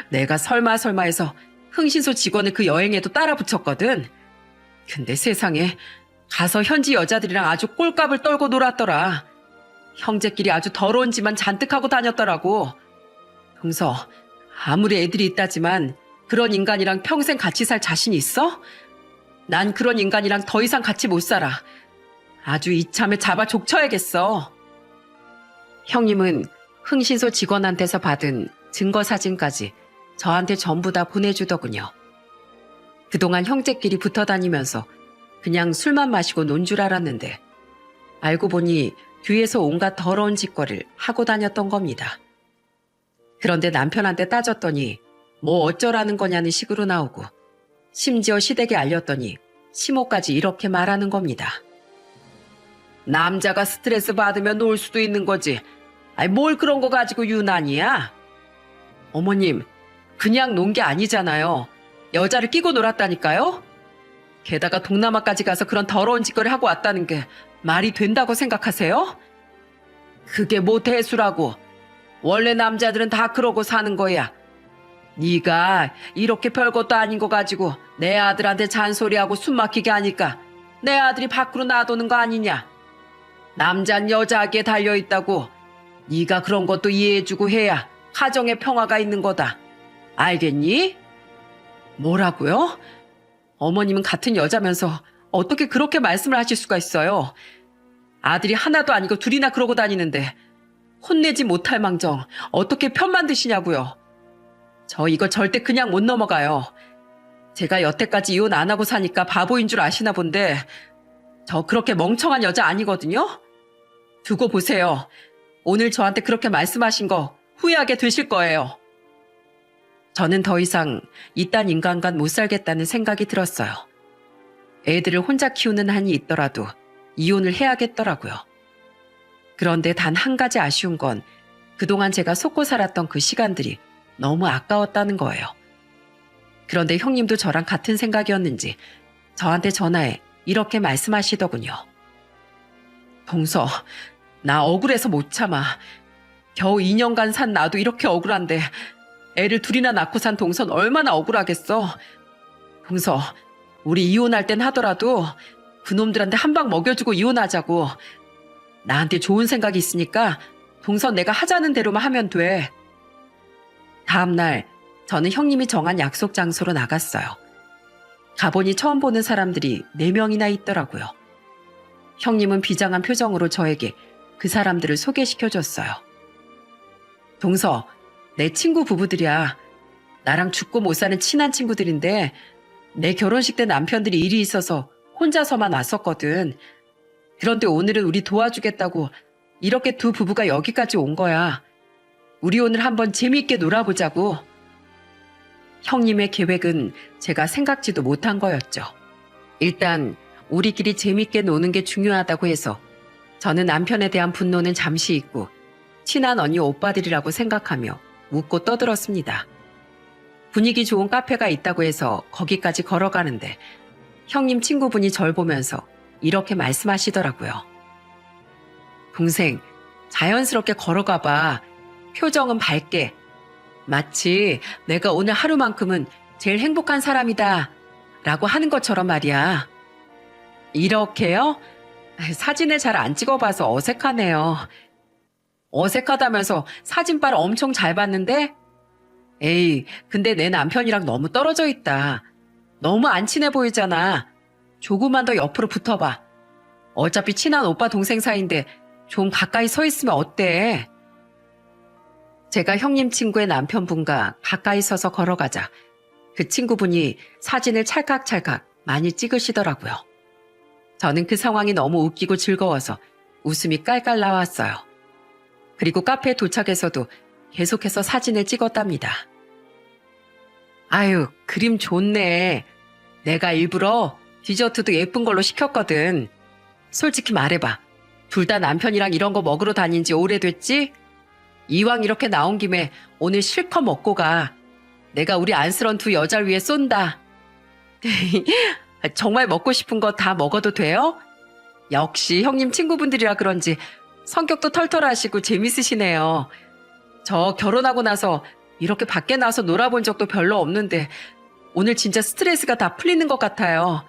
내가 설마 해서 흥신소 직원을 그 여행에도 따라 붙였거든. 근데 세상에 가서 현지 여자들이랑 아주 꼴값을 떨고 놀았더라. 형제끼리 아주 더러운 짓만 잔뜩 하고 다녔더라고. 동서, 아무리 애들이 있다지만 그런 인간이랑 평생 같이 살 자신 있어? 난 그런 인간이랑 더 이상 같이 못 살아. 아주 이참에 잡아 족쳐야겠어. 형님은 흥신소 직원한테서 받은 증거 사진까지 저한테 전부 다 보내주더군요. 그동안 형제끼리 붙어 다니면서 그냥 술만 마시고 논 줄 알았는데 알고 보니 뒤에서 온갖 더러운 짓거리를 하고 다녔던 겁니다. 그런데 남편한테 따졌더니 뭐 어쩌라는 거냐는 식으로 나오고 심지어 시댁에 알렸더니 시모까지 이렇게 말하는 겁니다. 남자가 스트레스 받으면 놀 수도 있는 거지. 아이, 뭘 그런 거 가지고 유난이야? 어머님, 그냥 논 게 아니잖아요. 여자를 끼고 놀았다니까요? 게다가 동남아까지 가서 그런 더러운 짓거리 하고 왔다는 게 말이 된다고 생각하세요? 그게 뭐 대수라고. 원래 남자들은 다 그러고 사는 거야. 네가 이렇게 별것도 아닌 거 가지고 내 아들한테 잔소리하고 숨막히게 하니까 내 아들이 밖으로 나도는 거 아니냐. 남잔 여자에게 달려있다고. 네가 그런 것도 이해해주고 해야 가정에 평화가 있는 거다. 알겠니? 뭐라고요? 어머님은 같은 여자면서 어떻게 그렇게 말씀을 하실 수가 있어요? 아들이 하나도 아니고 둘이나 그러고 다니는데 혼내지 못할 망정 어떻게 편만 드시냐고요. 저 이거 절대 그냥 못 넘어가요. 제가 여태까지 이혼 안 하고 사니까 바보인 줄 아시나 본데 저 그렇게 멍청한 여자 아니거든요? 두고 보세요. 오늘 저한테 그렇게 말씀하신 거 후회하게 되실 거예요. 저는 더 이상 이딴 인간과 못 살겠다는 생각이 들었어요. 애들을 혼자 키우는 한이 있더라도 이혼을 해야겠더라고요. 그런데 단 한 가지 아쉬운 건 그동안 제가 속고 살았던 그 시간들이 너무 아까웠다는 거예요. 그런데 형님도 저랑 같은 생각이었는지 저한테 전화해 이렇게 말씀하시더군요. 동서, 나 억울해서 못 참아. 겨우 2년간 산 나도 이렇게 억울한데 애를 둘이나 낳고 산 동선 얼마나 억울하겠어. 동서, 우리 이혼할 땐 하더라도 그놈들한테 한 방 먹여주고 이혼하자고. 나한테 좋은 생각이 있으니까 동선 내가 하자는 대로만 하면 돼. 다음 날 저는 형님이 정한 약속 장소로 나갔어요. 가보니 처음 보는 사람들이 4명이나 있더라고요. 형님은 비장한 표정으로 저에게 그 사람들을 소개시켜줬어요. 동서, 내 친구 부부들이야. 나랑 죽고 못 사는 친한 친구들인데 내 결혼식 때 남편들이 일이 있어서 혼자서만 왔었거든. 그런데 오늘은 우리 도와주겠다고 이렇게 두 부부가 여기까지 온 거야. 우리 오늘 한번 재미있게 놀아보자고. 형님의 계획은 제가 생각지도 못한 거였죠. 일단 우리끼리 재밌게 노는 게 중요하다고 해서 저는 남편에 대한 분노는 잠시 잊고 친한 언니 오빠들이라고 생각하며 웃고 떠들었습니다. 분위기 좋은 카페가 있다고 해서 거기까지 걸어가는데 형님 친구분이 절 보면서 이렇게 말씀하시더라고요. 동생, 자연스럽게 걸어가 봐. 표정은 밝게. 마치 내가 오늘 하루만큼은 제일 행복한 사람이다 라고 하는 것처럼 말이야. 이렇게요? 사진을 잘 안 찍어봐서 어색하네요. 어색하다면서 사진빨 엄청 잘 봤는데? 에이, 근데 내 남편이랑 너무 떨어져 있다. 너무 안 친해 보이잖아. 조금만 더 옆으로 붙어봐. 어차피 친한 오빠 동생 사이인데 좀 가까이 서 있으면 어때? 제가 형님 친구의 남편분과 가까이 서서 걸어가자 그 친구분이 사진을 찰칵찰칵 많이 찍으시더라고요. 저는 그 상황이 너무 웃기고 즐거워서 웃음이 깔깔 나왔어요. 그리고 카페에 도착해서도 계속해서 사진을 찍었답니다. 아유, 그림 좋네. 내가 일부러 디저트도 예쁜 걸로 시켰거든. 솔직히 말해봐. 둘 다 남편이랑 이런 거 먹으러 다닌 지 오래됐지? 이왕 이렇게 나온 김에 오늘 실컷 먹고 가. 내가 우리 안쓰러운 두 여자를 위해 쏜다. 정말 먹고 싶은 거 다 먹어도 돼요? 역시 형님 친구분들이라 그런지 성격도 털털하시고 재밌으시네요. 저 결혼하고 나서 이렇게 밖에 나와서 놀아본 적도 별로 없는데 오늘 진짜 스트레스가 다 풀리는 것 같아요.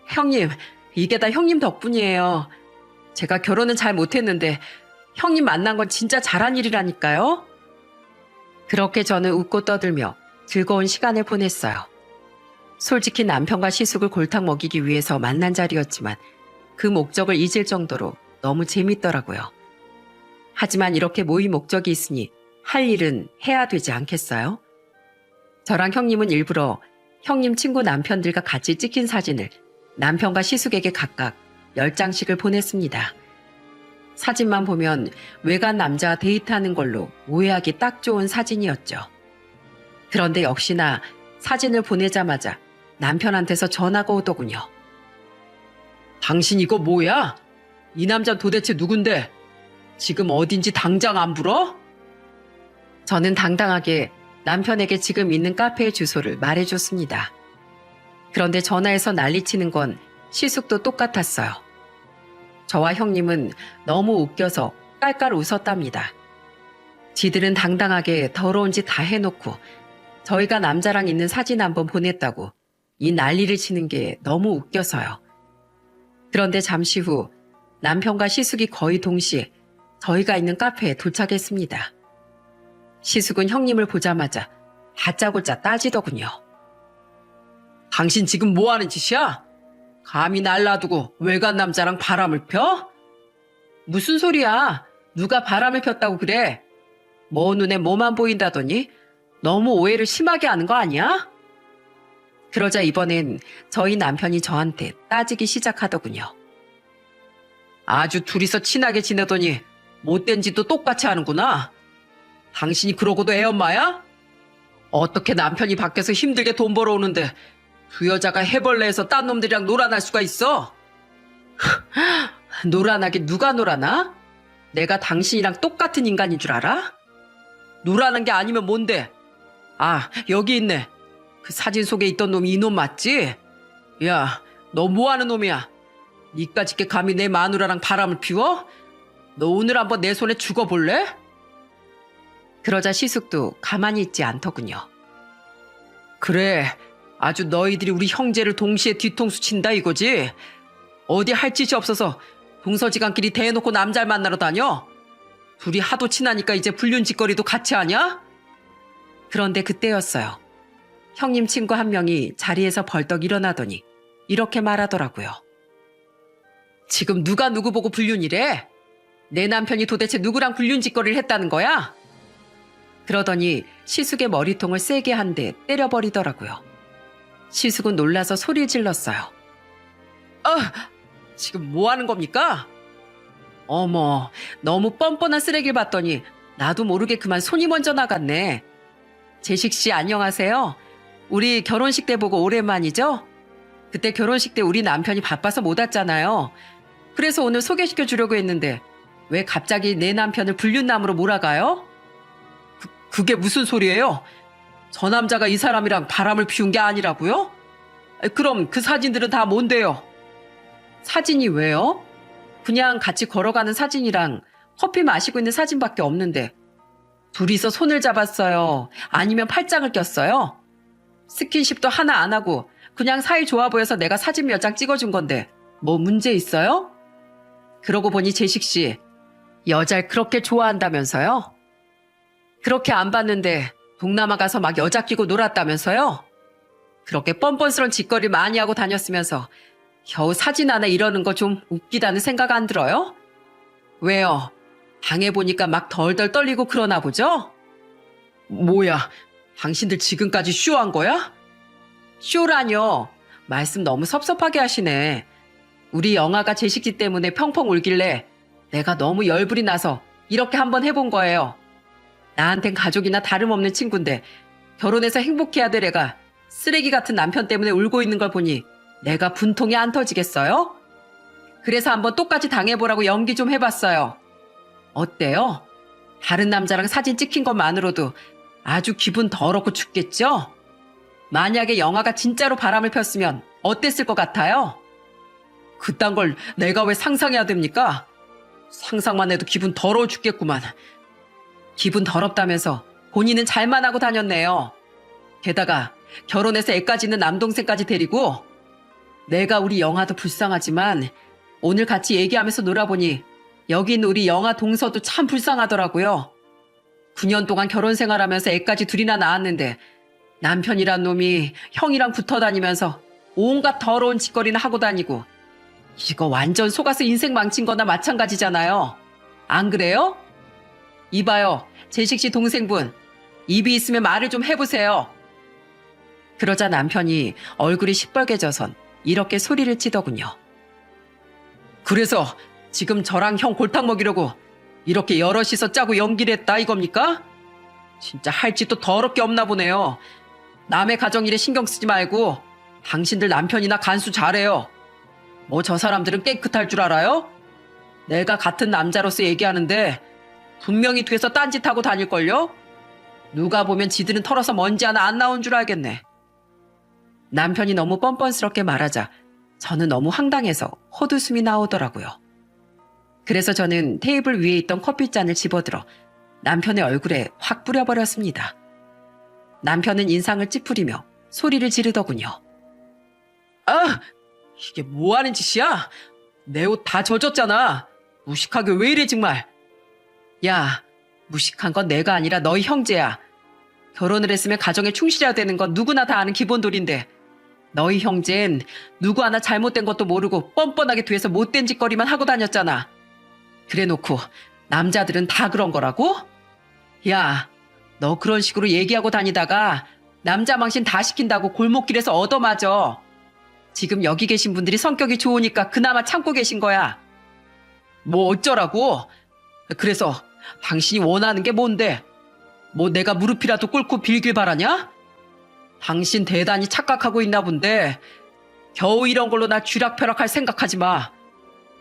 형님, 이게 다 형님 덕분이에요. 제가 결혼은 잘 못했는데 형님 만난 건 진짜 잘한 일이라니까요. 그렇게 저는 웃고 떠들며 즐거운 시간을 보냈어요. 솔직히 남편과 시숙을 골탕 먹이기 위해서 만난 자리였지만 그 목적을 잊을 정도로 너무 재밌더라고요. 하지만 이렇게 모임 목적이 있으니 할 일은 해야 되지 않겠어요? 저랑 형님은 일부러 형님 친구 남편들과 같이 찍힌 사진을 남편과 시숙에게 각각 10장씩을 보냈습니다. 사진만 보면 외간 남자와 데이트하는 걸로 오해하기 딱 좋은 사진이었죠. 그런데 역시나 사진을 보내자마자 남편한테서 전화가 오더군요. 당신 이거 뭐야? 이 남자 도대체 누군데? 지금 어딘지 당장 안 불어? 저는 당당하게 남편에게 지금 있는 카페의 주소를 말해줬습니다. 그런데 전화해서 난리치는 건 시숙도 똑같았어요. 저와 형님은 너무 웃겨서 깔깔 웃었답니다. 지들은 당당하게 더러운 짓 다 해놓고 저희가 남자랑 있는 사진 한번 보냈다고 이 난리를 치는 게 너무 웃겨서요. 그런데 잠시 후 남편과 시숙이 거의 동시에 저희가 있는 카페에 도착했습니다. 시숙은 형님을 보자마자 다짜고짜 따지더군요. 당신 지금 뭐 하는 짓이야? 감히 날 놔두고 외간 남자랑 바람을 펴? 무슨 소리야? 누가 바람을 폈다고 그래? 뭐 눈에 뭐만 보인다더니 너무 오해를 심하게 하는 거 아니야? 그러자 이번엔 저희 남편이 저한테 따지기 시작하더군요. 아주 둘이서 친하게 지내더니 못된 짓도 똑같이 하는구나. 당신이 그러고도 애 엄마야? 어떻게 남편이 밖에서 힘들게 돈 벌어오는데 두 여자가 해벌레에서 딴 놈들이랑 놀아날 수가 있어? 놀아나긴 누가 놀아나? 내가 당신이랑 똑같은 인간인 줄 알아? 놀아는 게 아니면 뭔데? 아, 여기 있네. 그 사진 속에 있던 놈이 이놈 맞지? 야, 너 뭐하는 놈이야? 니까짓게 감히 내 마누라랑 바람을 피워? 너 오늘 한번 내 손에 죽어볼래? 그러자 시숙도 가만히 있지 않더군요. 그래, 아주 너희들이 우리 형제를 동시에 뒤통수 친다 이거지? 어디 할 짓이 없어서 동서지간끼리 대놓고 남자를 만나러 다녀? 둘이 하도 친하니까 이제 불륜짓거리도 같이 하냐? 그런데 그때였어요. 형님 친구 한 명이 자리에서 벌떡 일어나더니 이렇게 말하더라고요. 지금 누가 누구 보고 불륜이래? 내 남편이 도대체 누구랑 불륜짓거리를 했다는 거야? 그러더니 시숙의 머리통을 세게 한 대 때려버리더라고요. 시숙은 놀라서 소리를 질렀어요. 지금 뭐 하는 겁니까? 어머, 너무 뻔뻔한 쓰레기를 봤더니 나도 모르게 그만 손이 먼저 나갔네. 재식씨 안녕하세요. 우리 결혼식 때 보고 오랜만이죠? 그때 결혼식 때 우리 남편이 바빠서 못 왔잖아요. 그래서 오늘 소개시켜 주려고 했는데 왜 갑자기 내 남편을 불륜남으로 몰아가요? 그게 무슨 소리예요? 저 남자가 이 사람이랑 바람을 피운 게 아니라고요? 그럼 그 사진들은 다 뭔데요? 사진이 왜요? 그냥 같이 걸어가는 사진이랑 커피 마시고 있는 사진밖에 없는데 둘이서 손을 잡았어요? 아니면 팔짱을 꼈어요? 스킨십도 하나 안 하고 그냥 사이 좋아 보여서 내가 사진 몇 장 찍어준 건데 뭐 문제 있어요? 그러고 보니 재식 씨 여자를 그렇게 좋아한다면서요? 그렇게 안 봤는데 동남아 가서 막 여자 끼고 놀았다면서요? 그렇게 뻔뻔스러운 짓거리 많이 하고 다녔으면서 겨우 사진 하나 이러는 거 좀 웃기다는 생각 안 들어요? 왜요? 당해보니까 막 덜덜 떨리고 그러나 보죠? 뭐야, 당신들 지금까지 쇼한 거야? 쇼라뇨. 말씀 너무 섭섭하게 하시네. 우리 영아가 제식지 때문에 펑펑 울길래 내가 너무 열불이 나서 이렇게 한번 해본 거예요. 나한텐 가족이나 다름없는 친구인데 결혼해서 행복해야 될 애가 쓰레기 같은 남편 때문에 울고 있는 걸 보니 내가 분통이 안 터지겠어요? 그래서 한번 똑같이 당해보라고 연기 좀 해봤어요. 어때요? 다른 남자랑 사진 찍힌 것만으로도 아주 기분 더럽고 죽겠죠? 만약에 영아가 진짜로 바람을 폈으면 어땠을 것 같아요? 그딴 걸 내가 왜 상상해야 됩니까? 상상만 해도 기분 더러워 죽겠구만. 기분 더럽다면서 본인은 잘만 하고 다녔네요. 게다가 결혼해서 애까지 있는 남동생까지 데리고 내가 우리 영아도 불쌍하지만 오늘 같이 얘기하면서 놀아보니 여기 있는 우리 영아 동서도 참 불쌍하더라고요. 9년 동안 결혼 생활하면서 애까지 둘이나 낳았는데 남편이란 놈이 형이랑 붙어 다니면서 온갖 더러운 짓거리나 하고 다니고 이거 완전 속아서 인생 망친 거나 마찬가지잖아요. 안 그래요? 이봐요, 재식 씨 동생분. 입이 있으면 말을 좀 해보세요. 그러자 남편이 얼굴이 시뻘개져선 이렇게 소리를 치더군요. 그래서 지금 저랑 형 골탕 먹이려고 이렇게 여럿이서 짜고 연기를 했다 이겁니까? 진짜 할 짓도 더럽게 없나 보네요. 남의 가정일에 신경 쓰지 말고 당신들 남편이나 간수 잘해요. 뭐 저 사람들은 깨끗할 줄 알아요? 내가 같은 남자로서 얘기하는데 분명히 뒤에서 딴짓하고 다닐걸요? 누가 보면 지들은 털어서 먼지 하나 안 나온 줄 알겠네. 남편이 너무 뻔뻔스럽게 말하자 저는 너무 황당해서 헛웃음이 나오더라고요. 그래서 저는 테이블 위에 있던 커피잔을 집어들어 남편의 얼굴에 확 뿌려버렸습니다. 남편은 인상을 찌푸리며 소리를 지르더군요. 아! 이게 뭐하는 짓이야? 내 옷 다 젖었잖아. 무식하게 왜 이래 정말. 야, 무식한 건 내가 아니라 너희 형제야. 결혼을 했으면 가정에 충실해야 되는 건 누구나 다 아는 기본도리인데 너희 형제는 누구 하나 잘못된 것도 모르고 뻔뻔하게 뒤에서 못된 짓거리만 하고 다녔잖아. 그래놓고 남자들은 다 그런 거라고? 야, 너 그런 식으로 얘기하고 다니다가 남자 망신 다 시킨다고 골목길에서 얻어맞어. 지금 여기 계신 분들이 성격이 좋으니까 그나마 참고 계신 거야. 뭐 어쩌라고? 그래서 당신이 원하는 게 뭔데? 뭐 내가 무릎이라도 꿇고 빌길 바라냐? 당신 대단히 착각하고 있나 본데 겨우 이런 걸로 나 쥐락펴락할 생각하지 마.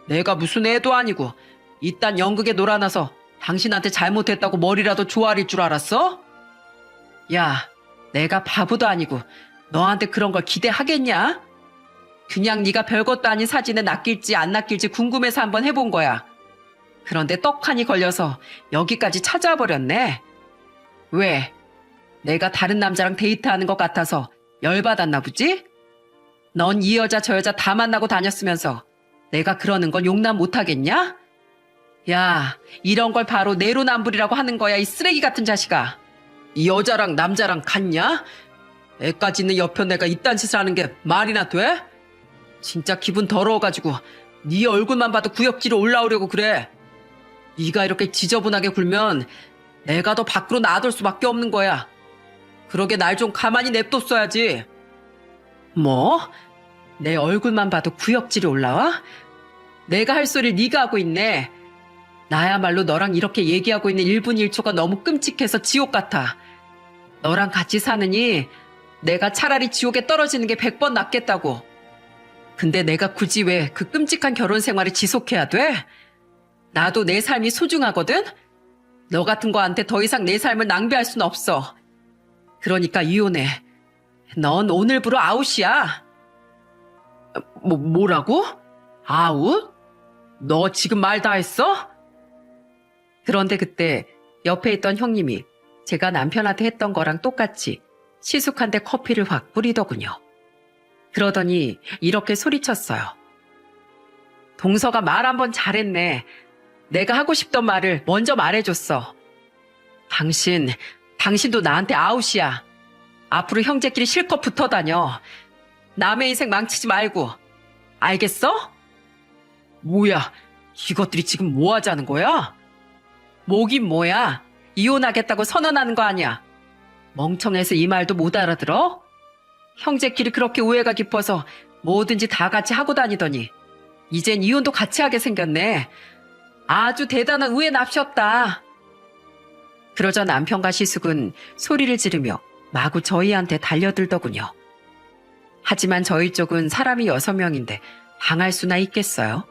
내가 무슨 애도 아니고 이딴 연극에 놀아나서 당신한테 잘못했다고 머리라도 조아릴 줄 알았어? 야, 내가 바보도 아니고 너한테 그런 걸 기대하겠냐? 그냥 네가 별것도 아닌 사진에 낚일지 안 낚일지 궁금해서 한번 해본 거야. 그런데 떡하니 걸려서 여기까지 찾아와 버렸네. 왜? 내가 다른 남자랑 데이트하는 것 같아서 열받았나 보지? 넌 이 여자 저 여자 다 만나고 다녔으면서 내가 그러는 건 용납 못하겠냐? 야, 이런 걸 바로 내로남불이라고 하는 거야, 이 쓰레기 같은 자식아. 이 여자랑 남자랑 같냐? 애까지 있는 여편 내가 이딴 짓을 하는 게 말이나 돼? 진짜 기분 더러워가지고 네 얼굴만 봐도 구역질이 올라오려고 그래. 네가 이렇게 지저분하게 굴면 내가 더 밖으로 나돌 수밖에 없는 거야. 그러게 날 좀 가만히 냅뒀어야지. 뭐? 내 얼굴만 봐도 구역질이 올라와? 내가 할 소리를 네가 하고 있네. 나야말로 너랑 이렇게 얘기하고 있는 1분 1초가 너무 끔찍해서 지옥 같아. 너랑 같이 사느니 내가 차라리 지옥에 떨어지는 게 100번 낫겠다고. 근데 내가 굳이 왜 그 끔찍한 결혼 생활을 지속해야 돼? 나도 내 삶이 소중하거든? 너 같은 거한테 더 이상 내 삶을 낭비할 순 없어. 그러니까 이혼해. 넌 오늘부로 아웃이야. 뭐라고? 아웃? 너 지금 말 다 했어? 그런데 그때 옆에 있던 형님이 제가 남편한테 했던 거랑 똑같이 시숙한데 커피를 확 뿌리더군요. 그러더니 이렇게 소리쳤어요. 동서가 말 한번 잘했네. 내가 하고 싶던 말을 먼저 말해줬어. 당신도 나한테 아웃이야. 앞으로 형제끼리 실컷 붙어 다녀. 남의 인생 망치지 말고. 알겠어? 뭐야, 이것들이 지금 뭐 하자는 거야? 뭐긴 뭐야. 이혼하겠다고 선언하는 거 아니야. 멍청해서 이 말도 못 알아들어? 형제끼리 그렇게 우애가 깊어서 뭐든지 다 같이 하고 다니더니 이젠 이혼도 같이 하게 생겼네. 아주 대단한 우애 납셨다. 그러자 남편과 시숙은 소리를 지르며 마구 저희한테 달려들더군요. 하지만 저희 쪽은 사람이 6명인데 당할 수나 있겠어요?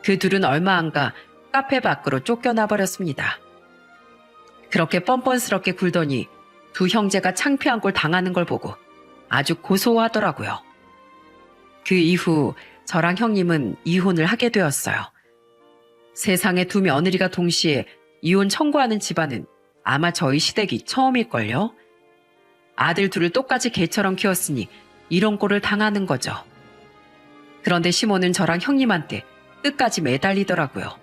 그 둘은 얼마 안 가 카페 밖으로 쫓겨나 버렸습니다. 그렇게 뻔뻔스럽게 굴더니 두 형제가 창피한 꼴 당하는 걸 보고 아주 고소하더라고요. 그 이후 저랑 형님은 이혼을 하게 되었어요. 세상에 두 며느리가 동시에 이혼 청구하는 집안은 아마 저희 시댁이 처음일걸요. 아들 둘을 똑같이 개처럼 키웠으니 이런 꼴을 당하는 거죠. 그런데 시모는 저랑 형님한테 끝까지 매달리더라고요.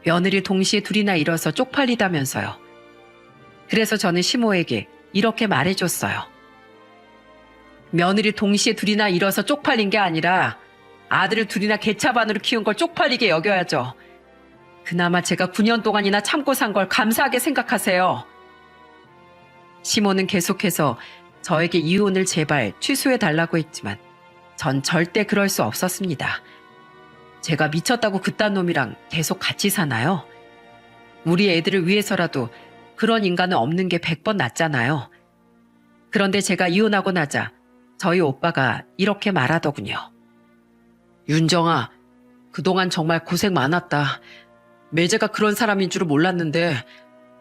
며느리 동시에 둘이나 잃어서 쪽팔리다면서요. 그래서 저는 시모에게 이렇게 말해줬어요. 며느리 동시에 둘이나 잃어서 쪽팔린 게 아니라 아들을 둘이나 개차반으로 키운 걸 쪽팔리게 여겨야죠. 그나마 제가 9년 동안이나 참고 산 걸 감사하게 생각하세요. 시모는 계속해서 저에게 이혼을 제발 취소해달라고 했지만 전 절대 그럴 수 없었습니다. 제가 미쳤다고 그딴 놈이랑 계속 같이 사나요? 우리 애들을 위해서라도 그런 인간은 없는 게 100번 낫잖아요. 그런데 제가 이혼하고 나자 저희 오빠가 이렇게 말하더군요. 윤정아, 그동안 정말 고생 많았다. 매제가 그런 사람인 줄은 몰랐는데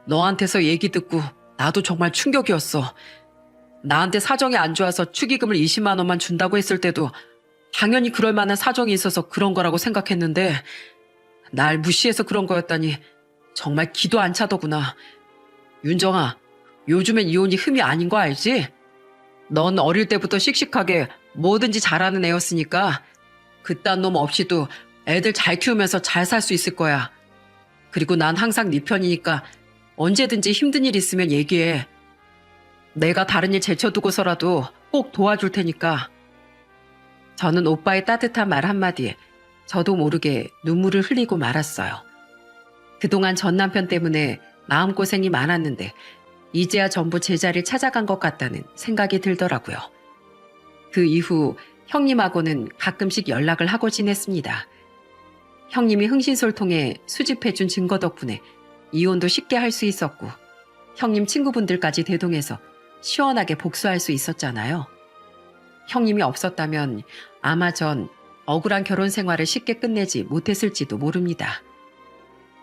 너한테서 얘기 듣고 나도 정말 충격이었어. 나한테 사정이 안 좋아서 축의금을 20만 원만 준다고 했을 때도 당연히 그럴 만한 사정이 있어서 그런 거라고 생각했는데 날 무시해서 그런 거였다니 정말 기도 안 차더구나. 윤정아, 요즘엔 이혼이 흠이 아닌 거 알지? 넌 어릴 때부터 씩씩하게 뭐든지 잘하는 애였으니까 그딴 놈 없이도 애들 잘 키우면서 잘 살 수 있을 거야. 그리고 난 항상 네 편이니까 언제든지 힘든 일 있으면 얘기해. 내가 다른 일 제쳐두고서라도 꼭 도와줄 테니까. 저는 오빠의 따뜻한 말 한마디에 저도 모르게 눈물을 흘리고 말았어요. 그동안 전 남편 때문에 마음고생이 많았는데 이제야 전부 제자리를 찾아간 것 같다는 생각이 들더라고요. 그 이후 형님하고는 가끔씩 연락을 하고 지냈습니다. 형님이 흥신소통해 수집해준 증거 덕분에 이혼도 쉽게 할 수 있었고 형님 친구분들까지 대동해서 시원하게 복수할 수 있었잖아요. 형님이 없었다면 아마 전 억울한 결혼 생활을 쉽게 끝내지 못했을지도 모릅니다.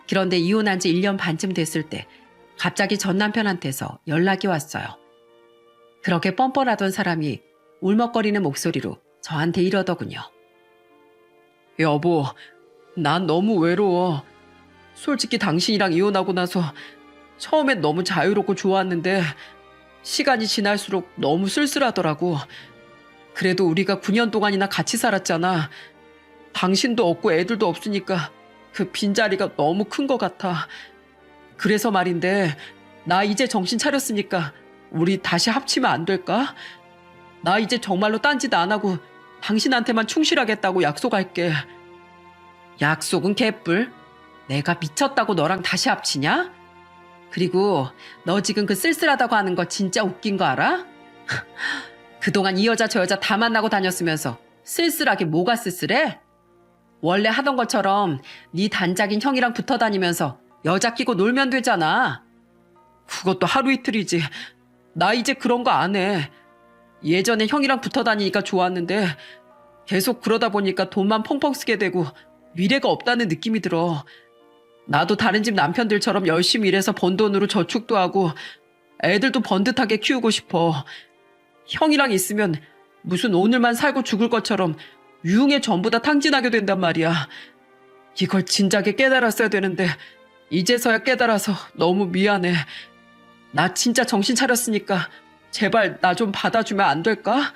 그런데 이혼한 지 1년 반쯤 됐을 때 갑자기 전 남편한테서 연락이 왔어요. 그렇게 뻔뻔하던 사람이 울먹거리는 목소리로 저한테 이러더군요. 여보, 난 너무 외로워. 솔직히 당신이랑 이혼하고 나서 처음엔 너무 자유롭고 좋았는데 시간이 지날수록 너무 쓸쓸하더라고. 그래도 우리가 9년 동안이나 같이 살았잖아. 당신도 없고 애들도 없으니까 그 빈자리가 너무 큰 것 같아. 그래서 말인데 나 이제 정신 차렸으니까 우리 다시 합치면 안 될까? 나 이제 정말로 딴짓 안 하고 당신한테만 충실하겠다고 약속할게. 약속은 개뿔. 내가 미쳤다고 너랑 다시 합치냐? 그리고 너 지금 그 쓸쓸하다고 하는 거 진짜 웃긴 거 알아? 그동안 이 여자 저 여자 다 만나고 다녔으면서 쓸쓸하게 뭐가 쓸쓸해? 원래 하던 것처럼 네 단짝인 형이랑 붙어 다니면서 여자 끼고 놀면 되잖아. 그것도 하루 이틀이지. 나 이제 그런 거 안 해. 예전에 형이랑 붙어 다니니까 좋았는데 계속 그러다 보니까 돈만 펑펑 쓰게 되고 미래가 없다는 느낌이 들어. 나도 다른 집 남편들처럼 열심히 일해서 번 돈으로 저축도 하고 애들도 번듯하게 키우고 싶어. 형이랑 있으면 무슨 오늘만 살고 죽을 것처럼 유흥에 전부 다 탕진하게 된단 말이야. 이걸 진작에 깨달았어야 되는데 이제서야 깨달아서 너무 미안해. 나 진짜 정신 차렸으니까 제발 나 좀 받아주면 안 될까?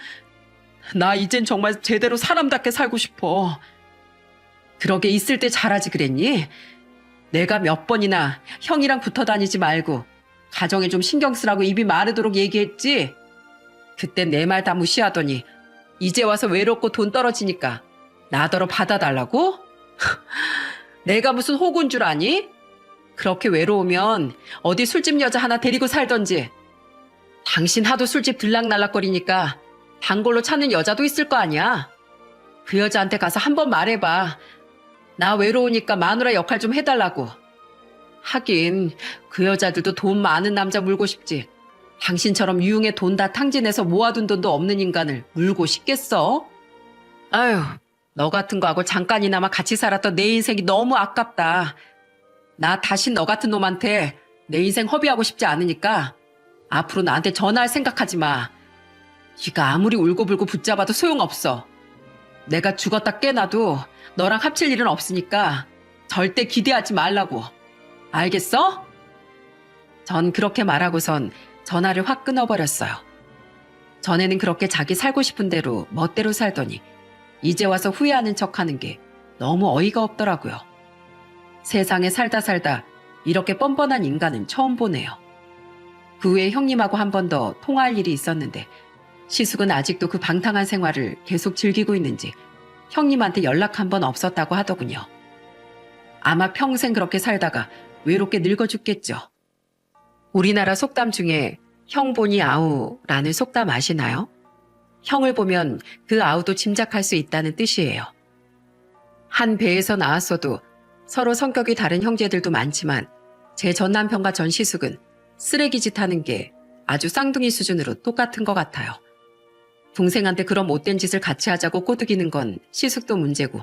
나 이젠 정말 제대로 사람답게 살고 싶어. 그러게 있을 때 잘하지 그랬니? 내가 몇 번이나 형이랑 붙어 다니지 말고 가정에 좀 신경 쓰라고 입이 마르도록 얘기했지? 그때 내 말 다 무시하더니 이제 와서 외롭고 돈 떨어지니까 나더러 받아달라고? 내가 무슨 호구인 줄 아니? 그렇게 외로우면 어디 술집 여자 하나 데리고 살던지. 당신 하도 술집 들락날락거리니까 단골로 찾는 여자도 있을 거 아니야. 그 여자한테 가서 한번 말해봐. 나 외로우니까 마누라 역할 좀 해달라고. 하긴 그 여자들도 돈 많은 남자 물고 싶지. 당신처럼 유흥에 돈 다 탕진해서 모아둔 돈도 없는 인간을 물고 싶겠어? 아휴, 너 같은 거하고 잠깐이나마 같이 살았던 내 인생이 너무 아깝다. 나 다신 너 같은 놈한테 내 인생 허비하고 싶지 않으니까 앞으로 나한테 전화할 생각하지 마. 네가 아무리 울고불고 붙잡아도 소용없어. 내가 죽었다 깨나도 너랑 합칠 일은 없으니까 절대 기대하지 말라고. 알겠어? 전 그렇게 말하고선 전화를 확 끊어버렸어요. 전에는 그렇게 자기 살고 싶은 대로 멋대로 살더니 이제 와서 후회하는 척하는 게 너무 어이가 없더라고요. 세상에 살다 살다 이렇게 뻔뻔한 인간은 처음 보네요. 그 후에 형님하고 한 번 더 통화할 일이 있었는데 시숙은 아직도 그 방탕한 생활을 계속 즐기고 있는지 형님한테 연락 한 번 없었다고 하더군요. 아마 평생 그렇게 살다가 외롭게 늙어 죽겠죠. 우리나라 속담 중에 형 보니 아우라는 속담 아시나요? 형을 보면 그 아우도 짐작할 수 있다는 뜻이에요. 한 배에서 나왔어도 서로 성격이 다른 형제들도 많지만 제 전 남편과 전 시숙은 쓰레기짓 하는 게 아주 쌍둥이 수준으로 똑같은 것 같아요. 동생한테 그런 못된 짓을 같이 하자고 꼬드기는 건 시숙도 문제고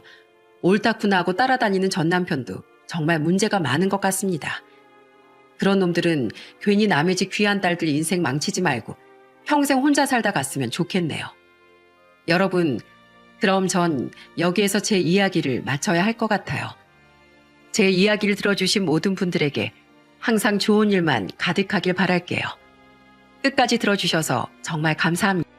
옳다구나 하고 따라다니는 전 남편도 정말 문제가 많은 것 같습니다. 그런 놈들은 괜히 남의 집 귀한 딸들 인생 망치지 말고 평생 혼자 살다 갔으면 좋겠네요. 여러분, 그럼 전 여기에서 제 이야기를 마쳐야 할 것 같아요. 제 이야기를 들어주신 모든 분들에게 항상 좋은 일만 가득하길 바랄게요. 끝까지 들어주셔서 정말 감사합니다.